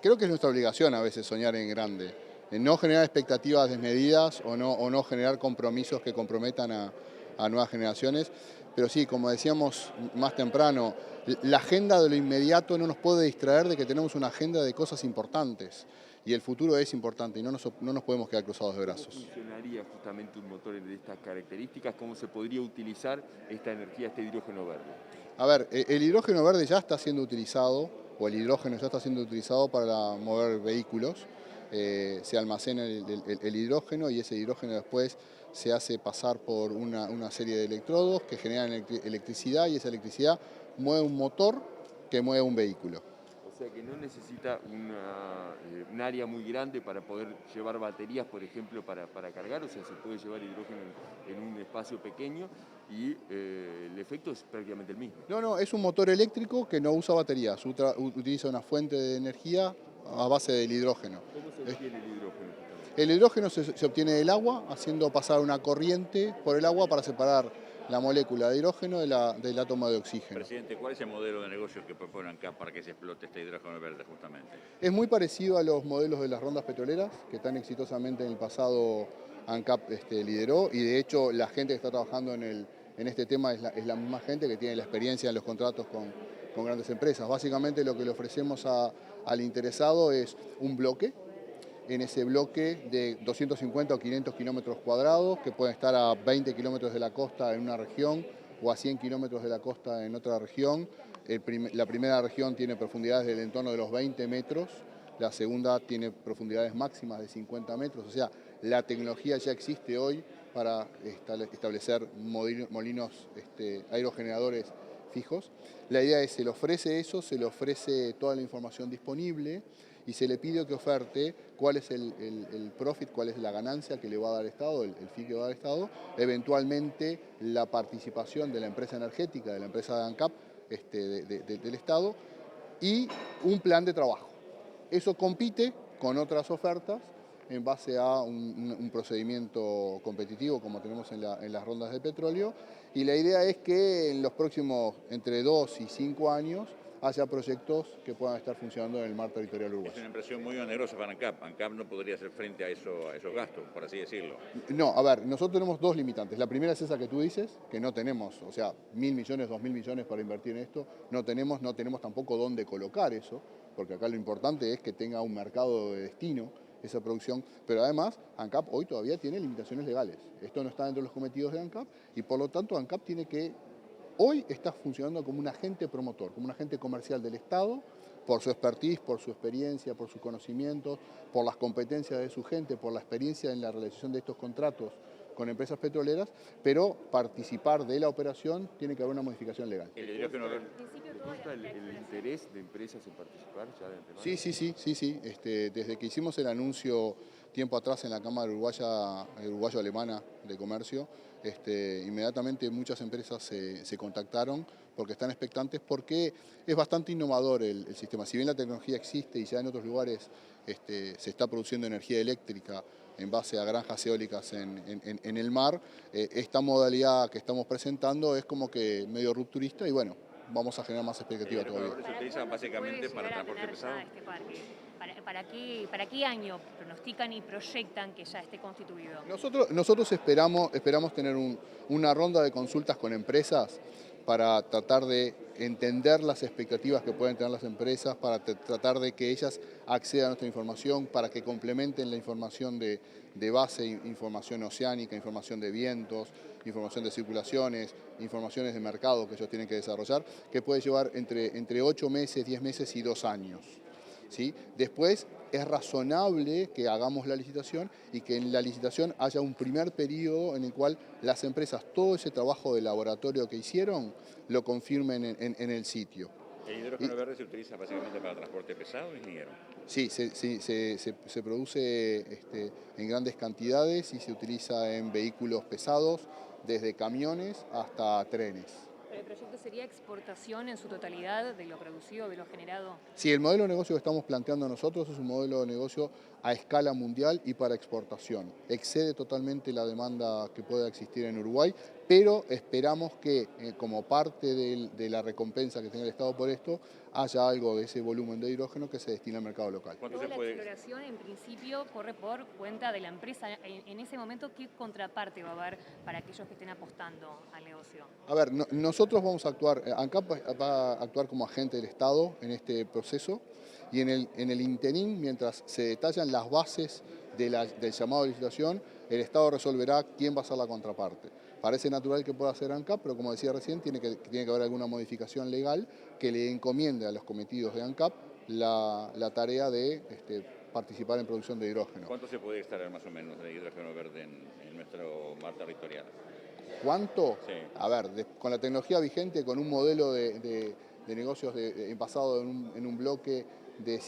creo que es nuestra obligación a veces soñar en grande, en no generar expectativas desmedidas o no generar compromisos que comprometan a nuevas generaciones. Pero sí, como decíamos más temprano, la agenda de lo inmediato no nos puede distraer de que tenemos una agenda de cosas importantes. Y el futuro es importante y no nos podemos quedar cruzados de ¿Cómo brazos. funcionaría justamente un motor de estas características? ¿Cómo se podría utilizar esta energía, este hidrógeno verde? A ver, el hidrógeno verde ya está siendo utilizado, o el hidrógeno ya está siendo utilizado para mover vehículos. Se almacena el hidrógeno y ese hidrógeno después se hace pasar por una serie de electrodos que generan electricidad y esa electricidad mueve un motor que mueve un vehículo. O sea que no necesita un área muy grande para poder llevar baterías, por ejemplo, para cargar, o sea, se puede llevar hidrógeno en un espacio pequeño y el efecto es prácticamente el mismo. No, no, es un motor eléctrico que no usa baterías, utiliza una fuente de energía a base del hidrógeno. ¿Cómo se obtiene el hidrógeno justamente? El hidrógeno se obtiene del agua, haciendo pasar una corriente por el agua para separar la molécula de hidrógeno del átomo de oxígeno. Presidente, ¿cuál es el modelo de negocio que propone ANCAP para que se explote este hidrógeno verde justamente? Es muy parecido a los modelos de las rondas petroleras, que tan exitosamente en el pasado ANCAP lideró, y de hecho la gente que está trabajando en este tema es la misma gente que tiene la experiencia en los contratos con grandes empresas. Básicamente lo que le ofrecemos al interesado es un bloque. En ese bloque de 250 o 500 kilómetros cuadrados, que pueden estar a 20 kilómetros de la costa en una región o a 100 kilómetros de la costa en otra región. La primera región tiene profundidades del entorno de los 20 metros, la segunda tiene profundidades máximas de 50 metros, o sea, la tecnología ya existe hoy para establecer molinos aerogeneradores fijos. La idea es, se le ofrece eso, se le ofrece toda la información disponible y se le pide que oferte cuál es el profit, cuál es la ganancia que le va a dar el Estado, el fee que va a dar el Estado, eventualmente la participación de la empresa energética, de la empresa de ANCAP, del Estado, y un plan de trabajo. Eso compite con otras ofertas en base a un procedimiento competitivo como tenemos en las rondas de petróleo, y la idea es que en los próximos entre 2 y 5 años haya proyectos que puedan estar funcionando en el mar territorial Es uruguayo. una inversión muy onerosa para ANCAP. ANCAP no podría hacer frente a esos gastos, por así decirlo. No, a ver, nosotros tenemos dos limitantes. La primera es esa que tú dices, que no tenemos, o sea, 1.000 millones, 2.000 millones para invertir en esto, no tenemos tampoco dónde colocar eso, porque acá lo importante es que tenga un mercado de destino esa producción, pero además ANCAP hoy todavía tiene limitaciones legales. Esto no está dentro de los cometidos de ANCAP y por lo tanto ANCAP hoy está funcionando como un agente promotor, como un agente comercial del Estado, por su expertise, por su experiencia, por sus conocimientos, por las competencias de su gente, por la experiencia en la realización de estos contratos con empresas petroleras, pero participar de la operación tiene que haber una modificación legal. El hidrógeno verde. ¿Le consta el interés de empresas en participar ya de antemano? Sí. Desde que hicimos el anuncio tiempo atrás en la Cámara Uruguayo-Alemana de Comercio, inmediatamente muchas empresas se contactaron porque están expectantes, porque es bastante innovador el sistema. Si bien la tecnología existe y ya en otros lugares se está produciendo energía eléctrica en base a granjas eólicas en el mar, esta modalidad que estamos presentando es como que medio rupturista y bueno, vamos a generar más expectativa El todavía. hidrógeno verde se utiliza básicamente para transporte pesado. Este parque? ¿Para qué año pronostican y proyectan que ya esté constituido? Nosotros esperamos tener una ronda de consultas con empresas para tratar de entender las expectativas que pueden tener las empresas, para tratar de que ellas accedan a nuestra información, para que complementen la información de base, información oceánica, información de vientos, información de circulaciones, informaciones de mercado que ellos tienen que desarrollar, que puede llevar entre 8 meses, 10 meses y 2 años. ¿Sí? Después es razonable que hagamos la licitación y que en la licitación haya un primer periodo en el cual las empresas todo ese trabajo de laboratorio que hicieron lo confirmen en el sitio. El hidrógeno verde se utiliza básicamente para transporte pesado, ingeniero. Sí, se produce en grandes cantidades y se utiliza en vehículos pesados, desde camiones hasta trenes. ¿El proyecto sería exportación en su totalidad de lo producido, de lo generado? Sí, el modelo de negocio que estamos planteando nosotros es un modelo de negocio a escala mundial y para exportación. Excede totalmente la demanda que pueda existir en Uruguay, pero esperamos que como parte de la recompensa que tenga el Estado por esto, haya algo de ese volumen de hidrógeno que se destina al mercado local. ¿Cuánto Toda se la puede? exploración en principio corre por cuenta de la empresa. En ese momento, ¿qué contraparte va a haber para aquellos que estén apostando al negocio? A ver, nosotros vamos a actuar, ANCAP va a actuar como agente del Estado en este proceso y en el interín, mientras se detallan las bases del llamado de licitación, el Estado resolverá quién va a ser la contraparte. Parece natural que pueda ser ANCAP, pero como decía recién, tiene que haber alguna modificación legal que le encomiende a los cometidos de ANCAP la tarea de participar en producción de hidrógeno. ¿Cuánto se puede extraer más o menos de hidrógeno verde en nuestro mar territorial? ¿Cuánto? Sí. A ver, con la tecnología vigente, con un modelo de negocios basado en un bloque de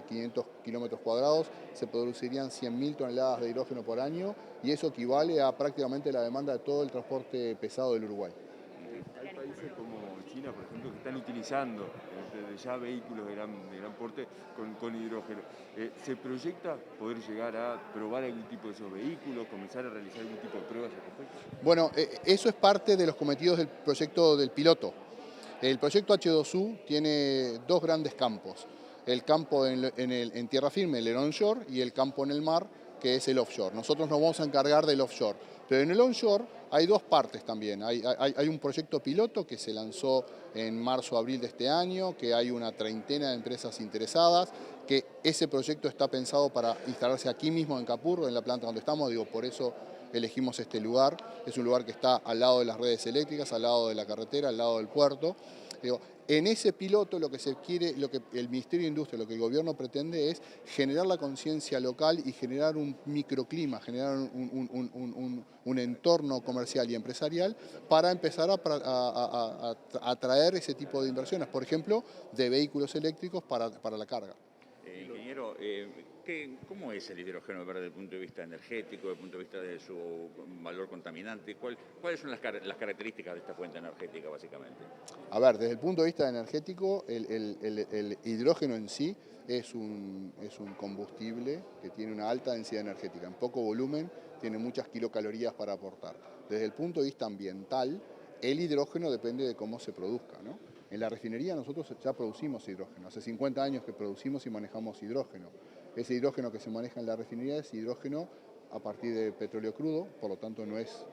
500 kilómetros cuadrados, se producirían 100.000 toneladas de hidrógeno por año y eso equivale a prácticamente la demanda de todo el transporte pesado del Uruguay. Hay países como China, por ejemplo, que están utilizando desde ya vehículos de gran porte con hidrógeno. ¿Se proyecta poder llegar a probar algún tipo de esos vehículos, comenzar a realizar algún tipo de pruebas al respecto? Bueno, eso es parte de los cometidos del proyecto del piloto. El proyecto H2U tiene dos grandes campos. El campo en tierra firme, el onshore, y el campo en el mar, que es el offshore. Nosotros nos vamos a encargar del offshore. Pero en el onshore hay dos partes también. Hay un proyecto piloto que se lanzó en marzo-abril de este año, que hay una treintena de empresas interesadas, que ese proyecto está pensado para instalarse aquí mismo en Capurro, en la planta donde estamos, por eso elegimos este lugar. Es un lugar que está al lado de las redes eléctricas, al lado de la carretera, al lado del puerto. En ese piloto lo que se quiere, lo que el Ministerio de Industria, lo que el gobierno pretende es generar la conciencia local y generar un microclima, generar un entorno comercial y empresarial para empezar a atraer ese tipo de inversiones, por ejemplo, de vehículos eléctricos para la carga. Ingeniero, ¿cómo es el hidrógeno verde desde el punto de vista energético, desde el punto de vista de su valor contaminante? ¿Cuáles son las características de esta fuente energética, básicamente? A ver, desde el punto de vista energético, el hidrógeno en sí es un combustible que tiene una alta densidad energética. En poco volumen tiene muchas kilocalorías para aportar. Desde el punto de vista ambiental, el hidrógeno depende de cómo se produzca, ¿no? En la refinería nosotros ya producimos hidrógeno. Hace 50 años que producimos y manejamos hidrógeno. Ese hidrógeno que se maneja en la refinería es hidrógeno a partir de petróleo crudo, por lo tanto no es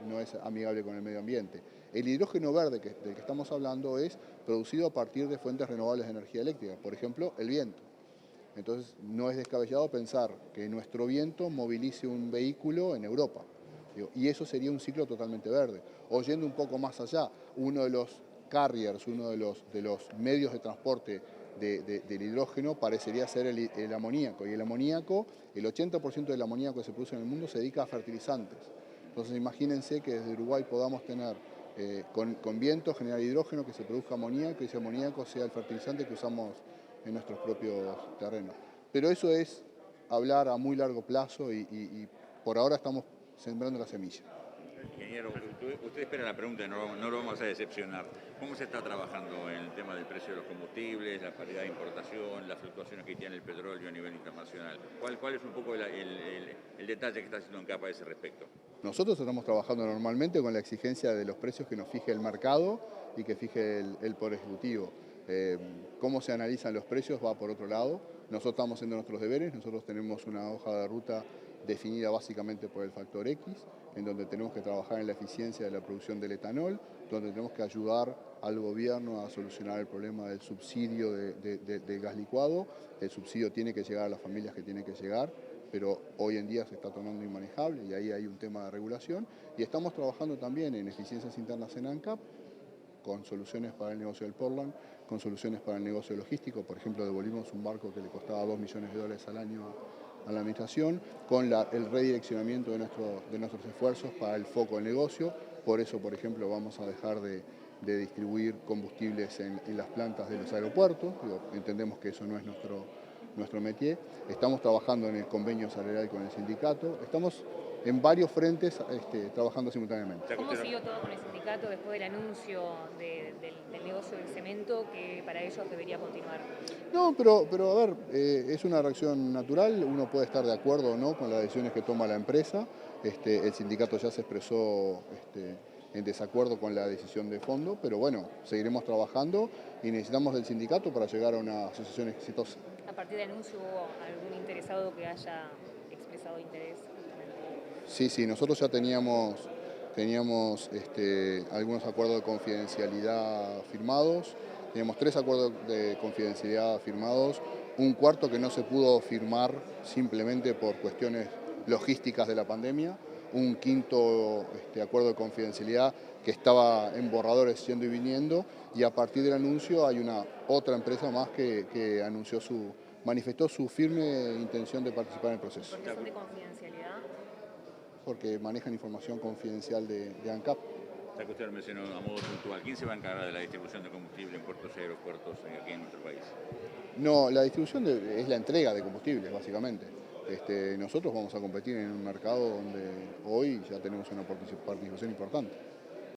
amigable con el medio ambiente. El hidrógeno verde del que estamos hablando es producido a partir de fuentes renovables de energía eléctrica, por ejemplo, el viento. Entonces no es descabellado pensar que nuestro viento movilice un vehículo en Europa. Y eso sería un ciclo totalmente verde. O yendo un poco más allá, uno de los carriers, uno de los medios de transporte del hidrógeno parecería ser el amoníaco. Y el amoníaco, el 80% del amoníaco que se produce en el mundo se dedica a fertilizantes. Entonces imagínense que desde Uruguay podamos tener con viento, generar hidrógeno, que se produzca amoníaco y ese amoníaco sea el fertilizante que usamos en nuestros propios terrenos. Pero eso es hablar a muy largo plazo y por ahora estamos sembrando la semilla. Ingeniero, usted espera la pregunta, no lo vamos a decepcionar. ¿Cómo se está trabajando en el tema del precio de los combustibles, la paridad de importación, las fluctuaciones que tiene el petróleo a nivel internacional? ¿Cuál es un poco el detalle que está haciendo ANCAP a ese respecto? Nosotros estamos trabajando normalmente con la exigencia de los precios que nos fije el mercado y que fije el Poder Ejecutivo. Cómo se analizan los precios va por otro lado. Nosotros estamos haciendo nuestros deberes, nosotros tenemos una hoja de ruta definida básicamente por el factor X, en donde tenemos que trabajar en la eficiencia de la producción del etanol, donde tenemos que ayudar al gobierno a solucionar el problema del subsidio del gas licuado. El subsidio tiene que llegar a las familias que tiene que llegar, pero hoy en día se está tornando inmanejable y ahí hay un tema de regulación. Y estamos trabajando también en eficiencias internas en ANCAP, con soluciones para el negocio del Portland, con soluciones para el negocio logístico. Por ejemplo, devolvimos un barco que le costaba $2 millones al año a la administración, con el redireccionamiento de nuestros esfuerzos para el foco del negocio. Por eso, por ejemplo, vamos a dejar de distribuir combustibles en las plantas de los aeropuertos. Entendemos que eso no es nuestro métier. Estamos trabajando en el convenio salarial con el sindicato. Estamos en varios frentes trabajando simultáneamente. ¿Cómo siguió todo con el sindicato después del anuncio del negocio del cemento que para ellos debería continuar? No, pero a ver, es una reacción natural, uno puede estar de acuerdo o no con las decisiones que toma la empresa. El sindicato ya se expresó en desacuerdo con la decisión de fondo, pero bueno, seguiremos trabajando y necesitamos del sindicato para llegar a una asociación exitosa. ¿A partir del anuncio hubo algún interesado que haya expresado interés? Sí, nosotros ya teníamos algunos acuerdos de confidencialidad firmados, teníamos 3 acuerdos de confidencialidad firmados, un cuarto que no se pudo firmar simplemente por cuestiones logísticas de la pandemia, un quinto acuerdo de confidencialidad que estaba en borradores yendo y viniendo, y a partir del anuncio hay otra empresa más que manifestó su firme intención de participar en el proceso. ¿Por qué son de confidencialidad? Porque manejan información confidencial de ANCAP. Ya que usted lo mencionó a modo puntual, ¿quién se va a encargar de la distribución de combustible en puertos y aeropuertos aquí en nuestro país? No, la distribución es la entrega de combustibles, básicamente. Nosotros vamos a competir en un mercado donde hoy ya tenemos una participación importante.